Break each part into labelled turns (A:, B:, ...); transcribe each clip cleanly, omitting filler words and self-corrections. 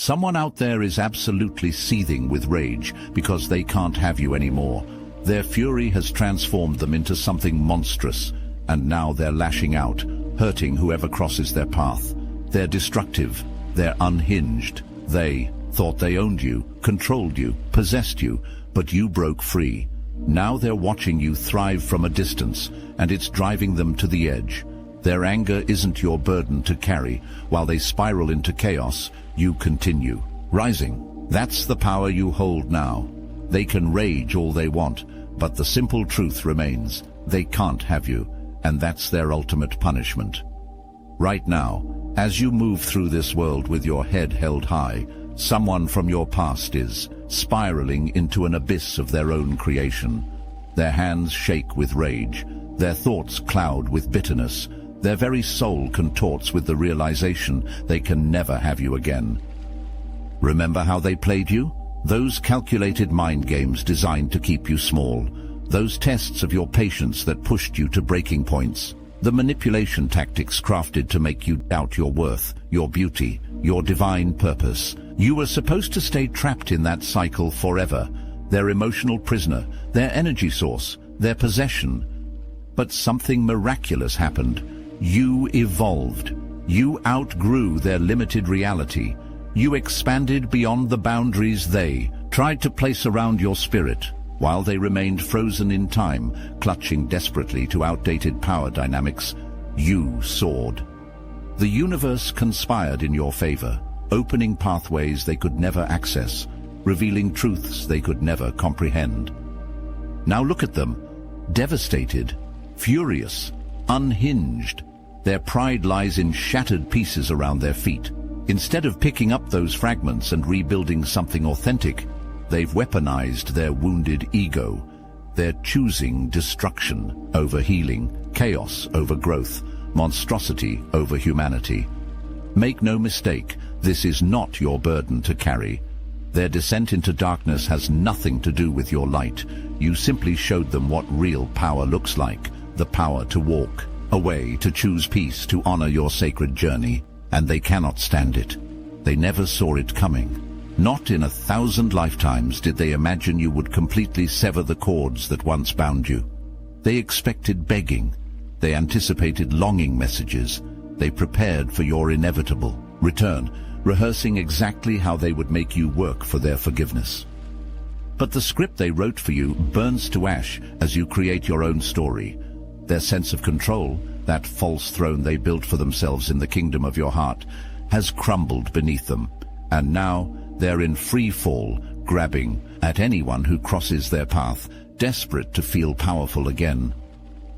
A: Someone out there is absolutely seething with rage because they can't have you anymore. Their fury has transformed them into something monstrous, and now they're lashing out, hurting whoever crosses their path. They're destructive. They're unhinged. They thought they owned you, controlled you, possessed you, but you broke free. Now they're watching you thrive from a distance, and it's driving them to the edge. Their anger isn't your burden to carry. While they spiral into chaos, you continue, rising. That's the power you hold now. They can rage all they want, but the simple truth remains. They can't have you, and that's their ultimate punishment. Right now, as you move through this world with your head held high, someone from your past is spiraling into an abyss of their own creation. Their hands shake with rage, their thoughts cloud with bitterness, their very soul contorts with the realization they can never have you again. Remember how they played you? Those calculated mind games designed to keep you small. Those tests of your patience that pushed you to breaking points. The manipulation tactics crafted to make you doubt your worth, your beauty, your divine purpose. You were supposed to stay trapped in that cycle forever, their emotional prisoner, their energy source, their possession. But something miraculous happened. You evolved. You outgrew their limited reality. You expanded beyond the boundaries they tried to place around your spirit, while they remained frozen in time, clutching desperately to outdated power dynamics. You soared. The universe conspired in your favor, opening pathways they could never access, revealing truths they could never comprehend. Now look at them, devastated, furious, unhinged. Their pride lies in shattered pieces around their feet. Instead of picking up those fragments and rebuilding something authentic, they've weaponized their wounded ego. They're choosing destruction over healing, chaos over growth, monstrosity over humanity. Make no mistake, this is not your burden to carry. Their descent into darkness has nothing to do with your light. You simply showed them what real power looks like, the power to walk away, to choose peace, to honor your sacred journey, and they cannot stand it. They never saw it coming. Not in 1,000 lifetimes did they imagine you would completely sever the cords that once bound you. They expected begging. They anticipated longing messages. They prepared for your inevitable return, rehearsing exactly how they would make you work for their forgiveness. But the script they wrote for you burns to ash as you create your own story. Their sense of control, that false throne they built for themselves in the kingdom of your heart, has crumbled beneath them, and now they're in free fall, grabbing at anyone who crosses their path, desperate to feel powerful again.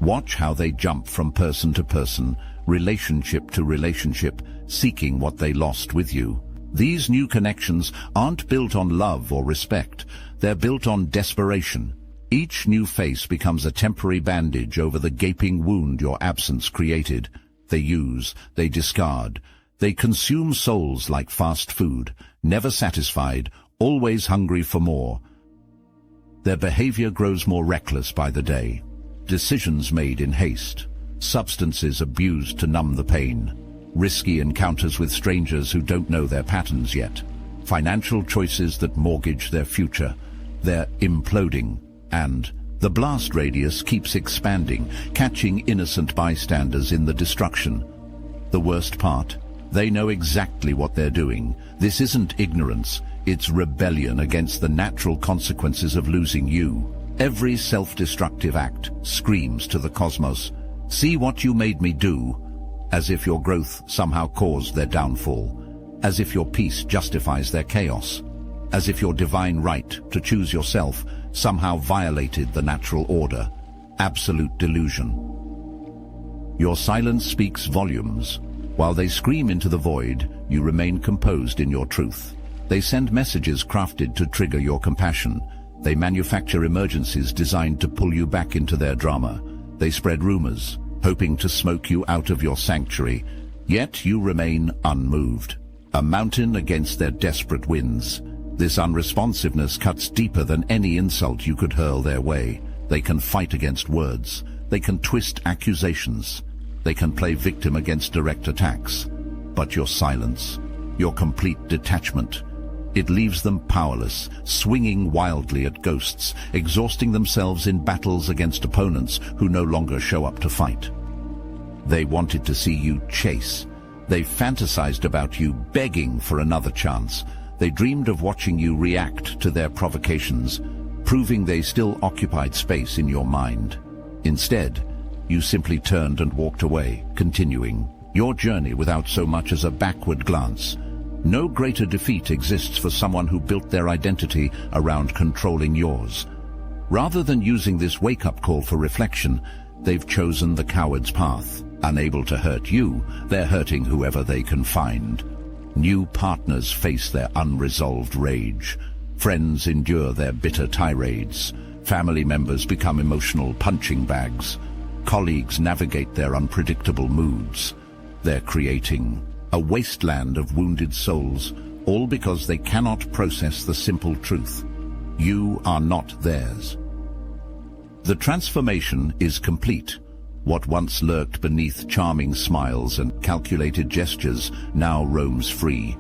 A: Watch how they jump from person to person, relationship to relationship, seeking what they lost with you. These new connections aren't built on love or respect. They're built on desperation. Each new face becomes a temporary bandage over the gaping wound your absence created. They use, they discard. They consume souls like fast food, never satisfied, always hungry for more. Their behavior grows more reckless by the day. Decisions made in haste. Substances abused to numb the pain. Risky encounters with strangers who don't know their patterns yet. Financial choices that mortgage their future. They're imploding. And the blast radius keeps expanding, catching innocent bystanders in the destruction. The worst part, they know exactly what they're doing. This isn't ignorance, it's rebellion against the natural consequences of losing you. Every self-destructive act screams to the cosmos, "See what you made me do," as if your growth somehow caused their downfall, as if your peace justifies their chaos, as if your divine right to choose yourself somehow violated the natural order. Absolute delusion. Your silence speaks volumes. While they scream into the void, you remain composed in your truth. They send messages crafted to trigger your compassion. They manufacture emergencies designed to pull you back into their drama. They spread rumors, hoping to smoke you out of your sanctuary. Yet you remain unmoved, a mountain against their desperate winds. This unresponsiveness cuts deeper than any insult you could hurl their way. They can fight against words. They can twist accusations. They can play victim against direct attacks. But your silence, your complete detachment. It leaves them powerless, swinging wildly at ghosts, exhausting themselves in battles against opponents who no longer show up to fight. They wanted to see you chase. They fantasized about you begging for another chance. They dreamed of watching you react to their provocations, proving they still occupied space in your mind. Instead, you simply turned and walked away, continuing your journey without so much as a backward glance. No greater defeat exists for someone who built their identity around controlling yours. Rather than using this wake-up call for reflection, they've chosen the coward's path. Unable to hurt you, they're hurting whoever they can find. New partners face their unresolved rage. Friends endure their bitter tirades. Family members become emotional punching bags. Colleagues navigate their unpredictable moods. They're creating a wasteland of wounded souls, all because they cannot process the simple truth. You are not theirs. The transformation is complete. What once lurked beneath charming smiles and calculated gestures now roams free.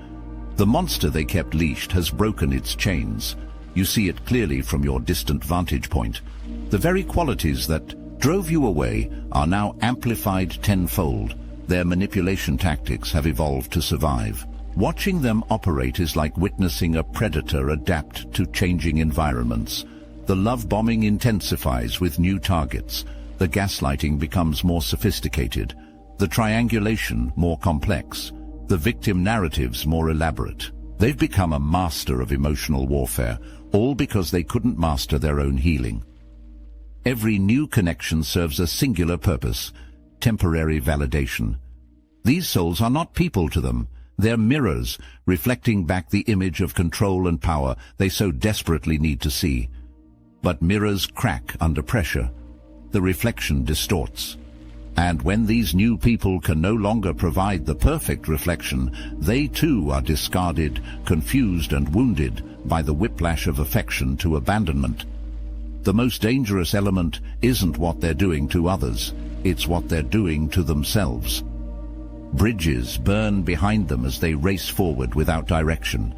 A: The monster they kept leashed has broken its chains. You see it clearly from your distant vantage point. The very qualities that drove you away are now amplified tenfold. Their manipulation tactics have evolved to survive. Watching them operate is like witnessing a predator adapt to changing environments. The love bombing intensifies with new targets. The gaslighting becomes more sophisticated. The triangulation more complex. The victim narratives more elaborate. They've become a master of emotional warfare, all because they couldn't master their own healing. Every new connection serves a singular purpose: temporary validation. These souls are not people to them. They're mirrors, reflecting back the image of control and power they so desperately need to see. But mirrors crack under pressure. The reflection distorts. And when these new people can no longer provide the perfect reflection, they too are discarded, confused and wounded by the whiplash of affection to abandonment. The most dangerous element isn't what they're doing to others, it's what they're doing to themselves. Bridges burn behind them as they race forward without direction.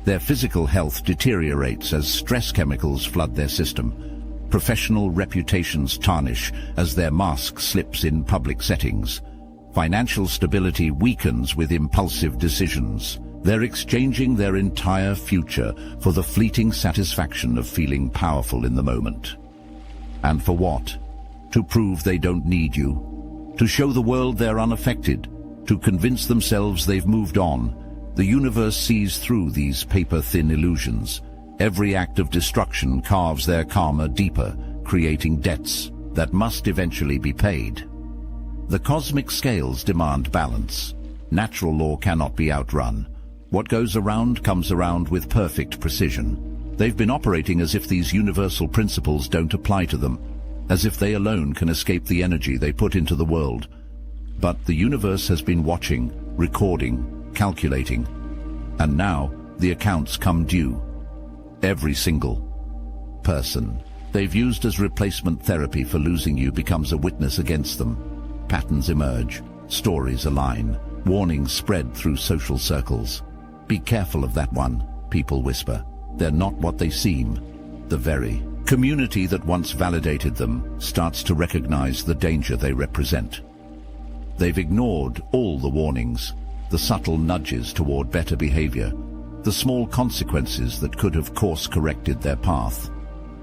A: Their physical health deteriorates as stress chemicals flood their system. Professional reputations tarnish as their mask slips in public settings. Financial stability weakens with impulsive decisions. They're exchanging their entire future for the fleeting satisfaction of feeling powerful in the moment. And for what? To prove they don't need you. To show the world they're unaffected. To convince themselves they've moved on. The universe sees through these paper-thin illusions. Every act of destruction carves their karma deeper, creating debts that must eventually be paid. The cosmic scales demand balance. Natural law cannot be outrun. What goes around comes around with perfect precision. They've been operating as if these universal principles don't apply to them, as if they alone can escape the energy they put into the world. But the universe has been watching, recording, calculating, and now the accounts come due. Every single person they've used as replacement therapy for losing you becomes a witness against them. Patterns emerge, stories align, warnings spread through social circles. Be careful of that one, people whisper. They're not what they seem. The very community that once validated them starts to recognize the danger they represent. They've ignored all the warnings, the subtle nudges toward better behavior, the small consequences that could have course-corrected their path,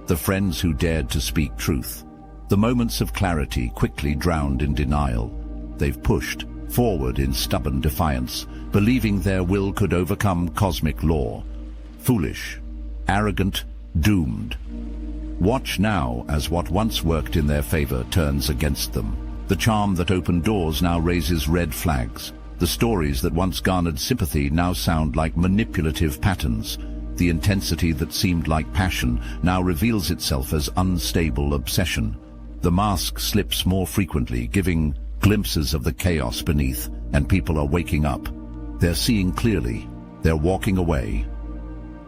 A: the friends who dared to speak truth, the moments of clarity quickly drowned in denial. They've pushed forward in stubborn defiance, believing their will could overcome cosmic law. Foolish, arrogant, doomed. Watch now as what once worked in their favor turns against them. The charm that opened doors now raises red flags. The stories that once garnered sympathy now sound like manipulative patterns. The intensity that seemed like passion now reveals itself as unstable obsession. The mask slips more frequently, giving glimpses of the chaos beneath, and people are waking up. They're seeing clearly. They're walking away.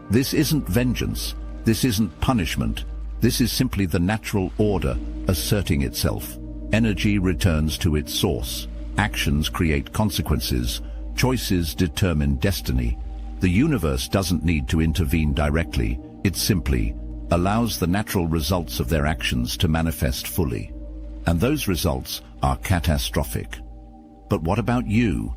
A: This isn't vengeance. This isn't punishment. This is simply the natural order asserting itself. Energy returns to its source. Actions create consequences. Choices determine destiny. The universe doesn't need to intervene directly. It simply allows the natural results of their actions to manifest fully. And those results are catastrophic. But what about you?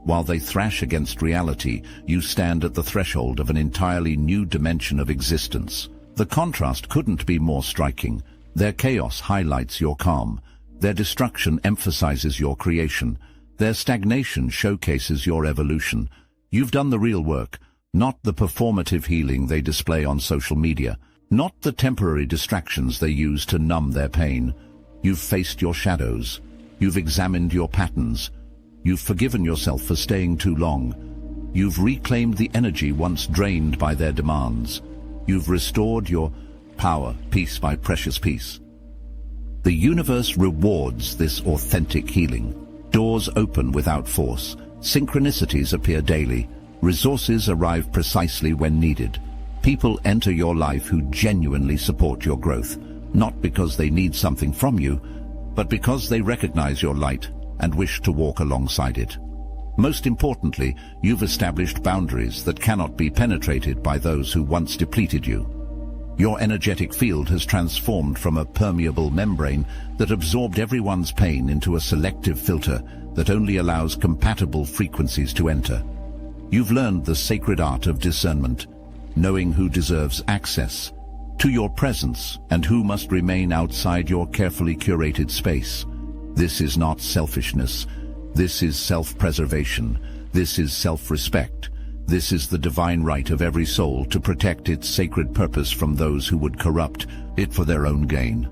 A: While they thrash against reality, you stand at the threshold of an entirely new dimension of existence. The contrast couldn't be more striking. Their chaos highlights your calm. Their destruction emphasizes your creation. Their stagnation showcases your evolution. You've done the real work, not the performative healing they display on social media, not the temporary distractions they use to numb their pain. You've faced your shadows. You've examined your patterns. You've forgiven yourself for staying too long. You've reclaimed the energy once drained by their demands. You've restored your power piece by precious piece. The universe rewards this authentic healing. Doors open without force. Synchronicities appear daily. Resources arrive precisely when needed. People enter your life who genuinely support your growth, not because they need something from you, but because they recognize your light and wish to walk alongside it. Most importantly, you've established boundaries that cannot be penetrated by those who once depleted you. Your energetic field has transformed from a permeable membrane that absorbed everyone's pain into a selective filter that only allows compatible frequencies to enter. You've learned the sacred art of discernment, knowing who deserves access to your presence and who must remain outside your carefully curated space. This is not selfishness. This is self-preservation. This is self-respect. This is the divine right of every soul to protect its sacred purpose from those who would corrupt it for their own gain.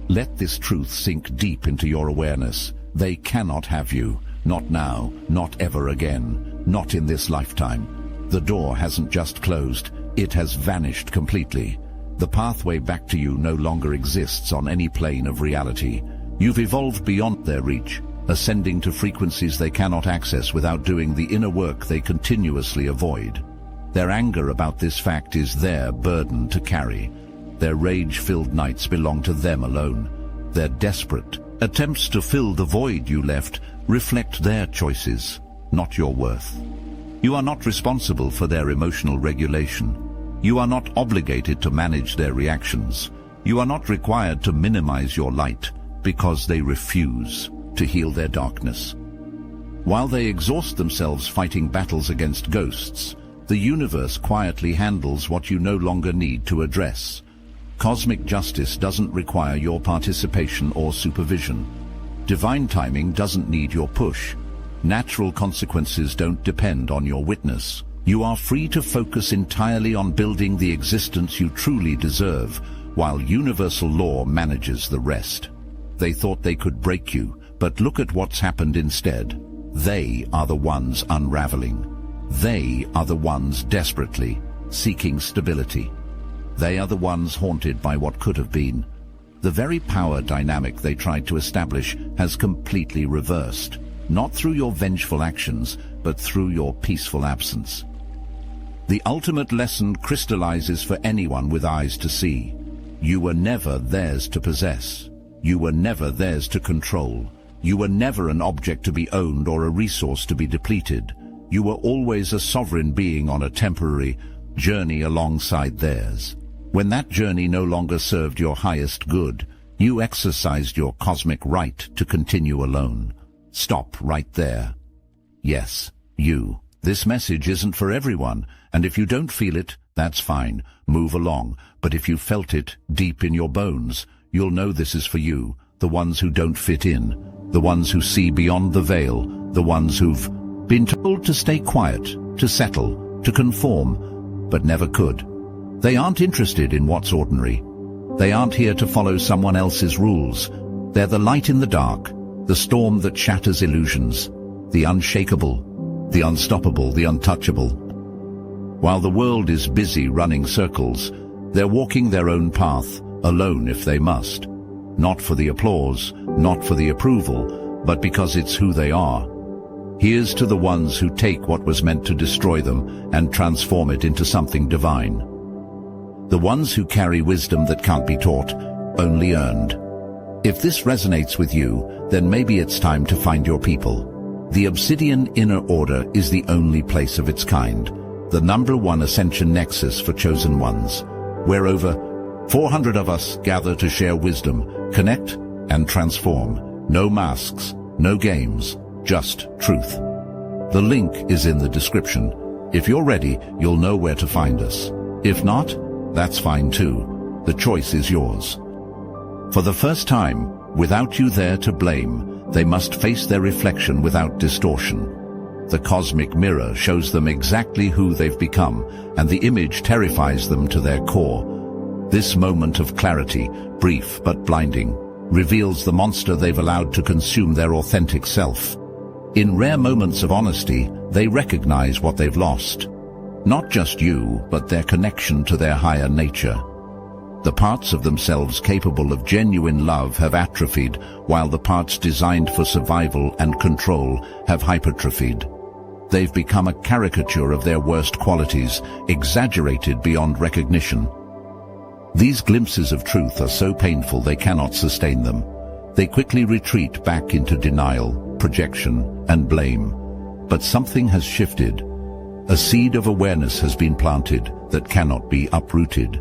A: Let this truth sink deep into your awareness. They cannot have you. Not now, not ever again, not in this lifetime. The door hasn't just closed, it has vanished completely. The pathway back to you no longer exists on any plane of reality. You've evolved beyond their reach, ascending to frequencies they cannot access without doing the inner work they continuously avoid. Their anger about this fact is their burden to carry. Their rage-filled nights belong to them alone. Their desperate attempts to fill the void you left reflect their choices, not your worth. You are not responsible for their emotional regulation. You are not obligated to manage their reactions. You are not required to minimize your light, because they refuse to heal their darkness. While they exhaust themselves fighting battles against ghosts, the universe quietly handles what you no longer need to address. Cosmic justice doesn't require your participation or supervision. Divine timing doesn't need your push. Natural consequences don't depend on your witness. You are free to focus entirely on building the existence you truly deserve, while universal law manages the rest. They thought they could break you, but look at what's happened instead. They are the ones unraveling. They are the ones desperately seeking stability. They are the ones haunted by what could have been. The very power dynamic they tried to establish has completely reversed, not through your vengeful actions, but through your peaceful absence. The ultimate lesson crystallizes for anyone with eyes to see. You were never theirs to possess. You were never theirs to control. You were never an object to be owned or a resource to be depleted. You were always a sovereign being on a temporary journey alongside theirs. When that journey no longer served your highest good, you exercised your cosmic right to continue alone. Stop right there. Yes, you. This message isn't for everyone, and if you don't feel it, that's fine. Move along. But if you felt it deep in your bones, you'll know this is for you, the ones who don't fit in, the ones who see beyond the veil, the ones who've been told to stay quiet, to settle, to conform, but never could. They aren't interested in what's ordinary. They aren't here to follow someone else's rules. They're the light in the dark, the storm that shatters illusions, the unshakable, the unstoppable, the untouchable. While the world is busy running circles, they're walking their own path, alone if they must. Not for the applause, not for the approval, but because it's who they are. Here's to the ones who take what was meant to destroy them and transform it into something divine. The ones who carry wisdom that can't be taught, only earned. If this resonates with you, then maybe it's time to find your people. The Obsidian Inner Order is the only place of its kind, the #1 ascension nexus for chosen ones, where over 400 of us gather to share wisdom, connect, and transform. No masks, no games, just truth. The link is in the description. If you're ready, you'll know where to find us. If not, that's fine too. The choice is yours. For the first time, without you there to blame, they must face their reflection without distortion. The cosmic mirror shows them exactly who they've become, and the image terrifies them to their core. This moment of clarity, brief but blinding, reveals the monster they've allowed to consume their authentic self. In rare moments of honesty, they recognize what they've lost. Not just you, but their connection to their higher nature. The parts of themselves capable of genuine love have atrophied, while the parts designed for survival and control have hypertrophied. They've become a caricature of their worst qualities, exaggerated beyond recognition. These glimpses of truth are so painful they cannot sustain them. They quickly retreat back into denial, projection, and blame. But something has shifted. A seed of awareness has been planted that cannot be uprooted.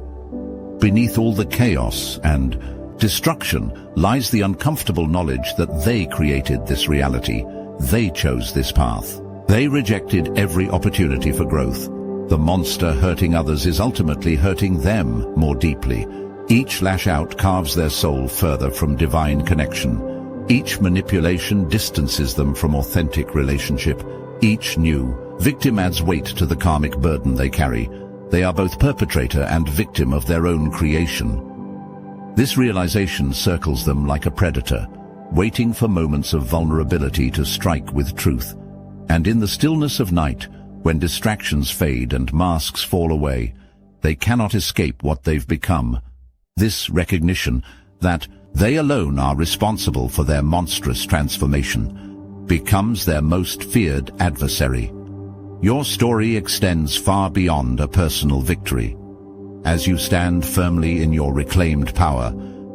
A: Beneath all the chaos and destruction lies the uncomfortable knowledge that they created this reality. They chose this path. They rejected every opportunity for growth. The monster hurting others is ultimately hurting them more deeply. Each lash out carves their soul further from divine connection. Each manipulation distances them from authentic relationship. Each new victim adds weight to the karmic burden they carry. They are both perpetrator and victim of their own creation. This realization circles them like a predator, waiting for moments of vulnerability to strike with truth. And in the stillness of night, when distractions fade and masks fall away, they cannot escape what they've become. This recognition that they alone are responsible for their monstrous transformation becomes their most feared adversary. Your story extends far beyond a personal victory. As you stand firmly in your reclaimed power,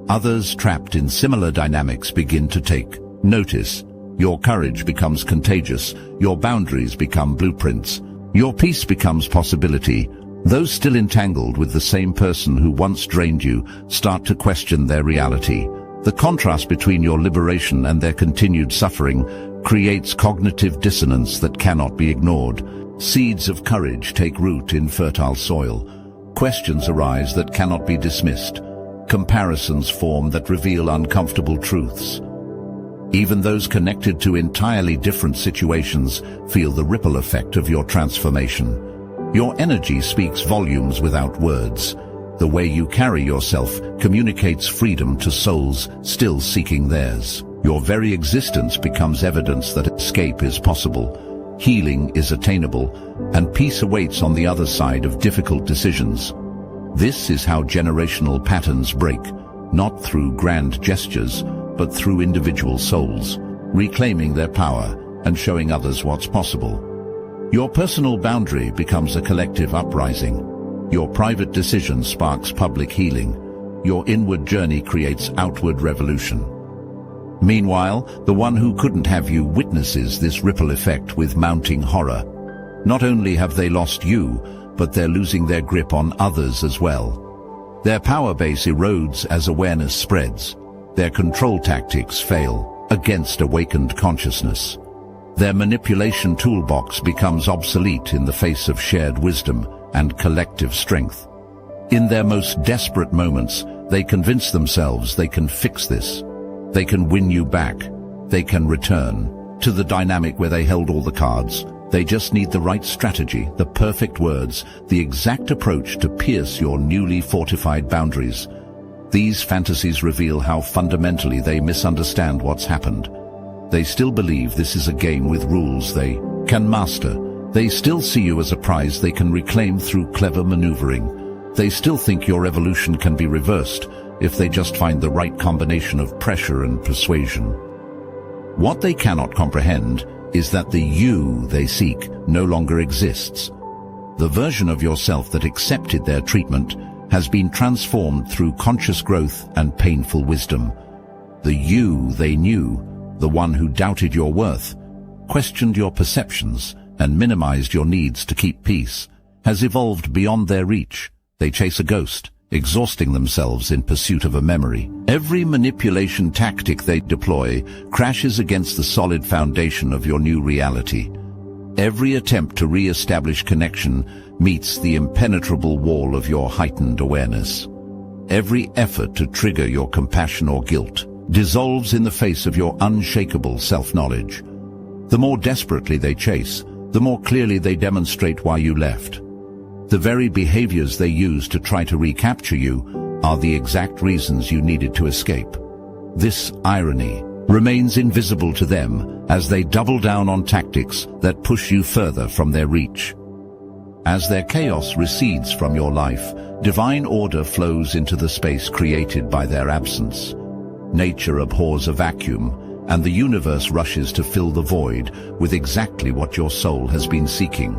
A: others trapped in similar dynamics begin to take notice. Your courage becomes contagious, your boundaries become blueprints, your peace becomes possibility. Those still entangled with the same person who once drained you start to question their reality. The contrast between your liberation and their continued suffering creates cognitive dissonance that cannot be ignored. Seeds of courage take root in fertile soil. Questions arise that cannot be dismissed. Comparisons form that reveal uncomfortable truths. Even those connected to entirely different situations feel the ripple effect of your transformation. Your energy speaks volumes without words. The way you carry yourself communicates freedom to souls still seeking theirs. Your very existence becomes evidence that escape is possible, healing is attainable, and peace awaits on the other side of difficult decisions. This is how generational patterns break, not through grand gestures, but through individual souls, reclaiming their power and showing others what's possible. Your personal boundary becomes a collective uprising. Your private decision sparks public healing. Your inward journey creates outward revolution. Meanwhile, the one who couldn't have you witnesses this ripple effect with mounting horror. Not only have they lost you, but they're losing their grip on others as well. Their power base erodes as awareness spreads. Their control tactics fail against awakened consciousness. Their manipulation toolbox becomes obsolete in the face of shared wisdom and collective strength. In their most desperate moments, they convince themselves they can fix this. They can win you back. They can return to the dynamic where they held all the cards. They just need the right strategy, the perfect words, the exact approach to pierce your newly fortified boundaries. These fantasies reveal how fundamentally they misunderstand what's happened. They still believe this is a game with rules they can master. They still see you as a prize they can reclaim through clever maneuvering. They still think your evolution can be reversed if they just find the right combination of pressure and persuasion. What they cannot comprehend is that the you they seek no longer exists. The version of yourself that accepted their treatment has been transformed through conscious growth and painful wisdom. The you they knew, the one who doubted your worth, questioned your perceptions and minimized your needs to keep peace, has evolved beyond their reach. They chase a ghost, exhausting themselves in pursuit of a memory. Every manipulation tactic they deploy crashes against the solid foundation of your new reality. Every attempt to re-establish connection meets the impenetrable wall of your heightened awareness. Every effort to trigger your compassion or guilt dissolves in the face of your unshakable self-knowledge. The more desperately they chase, the more clearly they demonstrate why you left. The very behaviors they use to try to recapture you are the exact reasons you needed to escape. This irony remains invisible to them as they double down on tactics that push you further from their reach. As their chaos recedes from your life, divine order flows into the space created by their absence. Nature abhors a vacuum, and the universe rushes to fill the void with exactly what your soul has been seeking.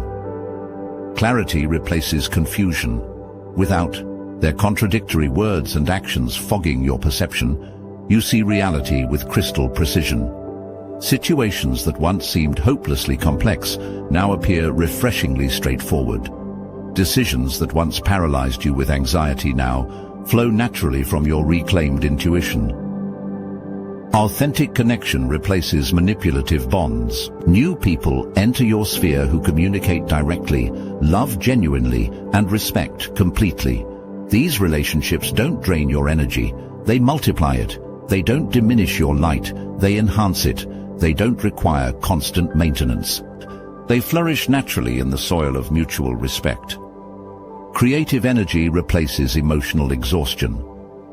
A: Clarity replaces confusion. Without their contradictory words and actions fogging your perception, you see reality with crystal precision. Situations that once seemed hopelessly complex now appear refreshingly straightforward. Decisions that once paralyzed you with anxiety now flow naturally from your reclaimed intuition. Authentic connection replaces manipulative bonds. New people enter your sphere who communicate directly, love genuinely, and respect completely. These relationships don't drain your energy, they multiply it. They don't diminish your light, they enhance it. They don't require constant maintenance. They flourish naturally in the soil of mutual respect. Creative energy replaces emotional exhaustion.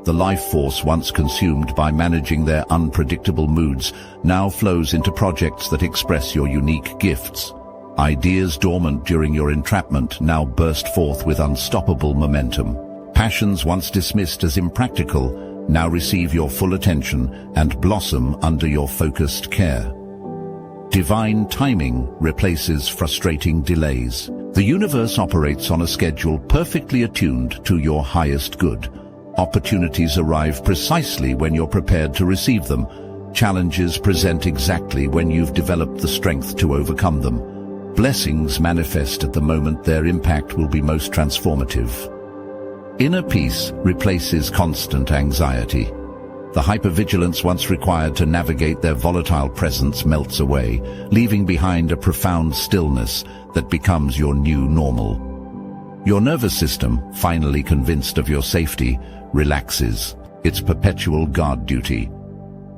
A: The life force once consumed by managing their unpredictable moods now flows into projects that express your unique gifts. Ideas dormant during your entrapment now burst forth with unstoppable momentum. Passions once dismissed as impractical now receive your full attention and blossom under your focused care. Divine timing replaces frustrating delays. The universe operates on a schedule perfectly attuned to your highest good. Opportunities arrive precisely when you're prepared to receive them. Challenges present exactly when you've developed the strength to overcome them. Blessings manifest at the moment their impact will be most transformative. Inner peace replaces constant anxiety. The hypervigilance once required to navigate their volatile presence melts away, leaving behind a profound stillness that becomes your new normal. Your nervous system, finally convinced of your safety, relaxes, its perpetual guard duty.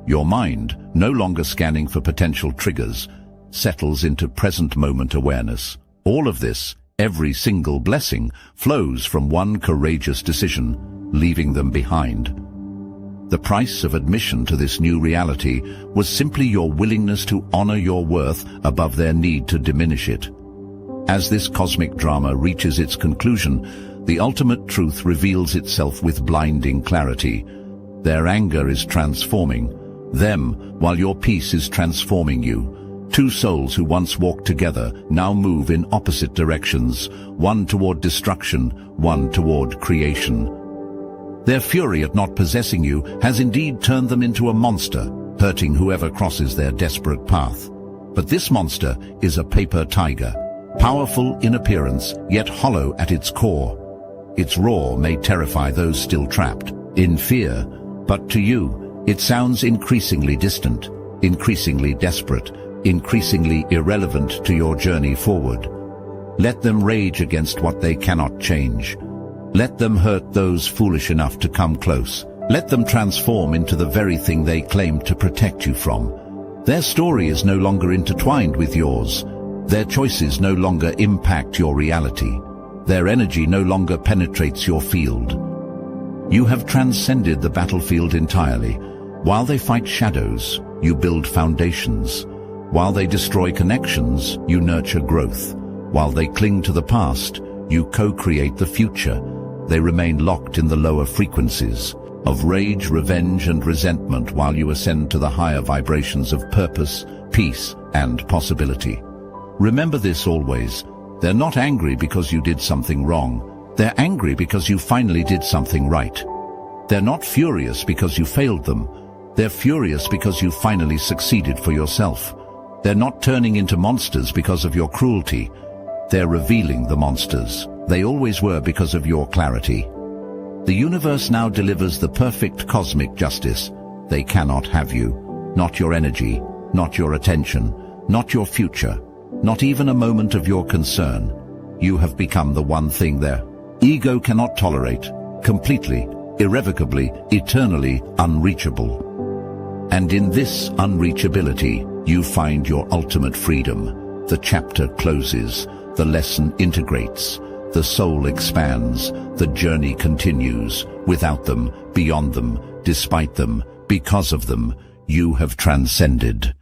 A: Your mind, no longer scanning for potential triggers, settles into present moment awareness. All of this, every single blessing, flows from one courageous decision, leaving them behind. The price of admission to this new reality was simply your willingness to honor your worth above their need to diminish it. As this cosmic drama reaches its conclusion, the ultimate truth reveals itself with blinding clarity. Their anger is transforming them, while your peace is transforming you. Two souls who once walked together now move in opposite directions, one toward destruction, one toward creation. Their fury at not possessing you has indeed turned them into a monster, hurting whoever crosses their desperate path. But this monster is a paper tiger, powerful in appearance, yet hollow at its core. Its roar may terrify those still trapped in fear, but to you, it sounds increasingly distant, increasingly desperate, increasingly irrelevant to your journey forward. Let them rage against what they cannot change. Let them hurt those foolish enough to come close. Let them transform into the very thing they claim to protect you from. Their story is no longer intertwined with yours. Their choices no longer impact your reality. Their energy no longer penetrates your field. You have transcended the battlefield entirely. While they fight shadows, you build foundations. While they destroy connections, you nurture growth. While they cling to the past, you co-create the future. They remain locked in the lower frequencies of rage, revenge, and resentment while you ascend to the higher vibrations of purpose, peace, and possibility. Remember this always. They're not angry because you did something wrong. They're angry because you finally did something right. They're not furious because you failed them. They're furious because you finally succeeded for yourself. They're not turning into monsters because of your cruelty. They're revealing the monsters. They always were because of your clarity. The universe now delivers the perfect cosmic justice. They cannot have you. Not your energy, not your attention, not your future, not even a moment of your concern. You have become the one thing their ego cannot tolerate, completely, irrevocably, eternally unreachable. And in this unreachability, you find your ultimate freedom. The chapter closes, the lesson integrates, the soul expands, the journey continues. Without them, beyond them, despite them, because of them, you have transcended.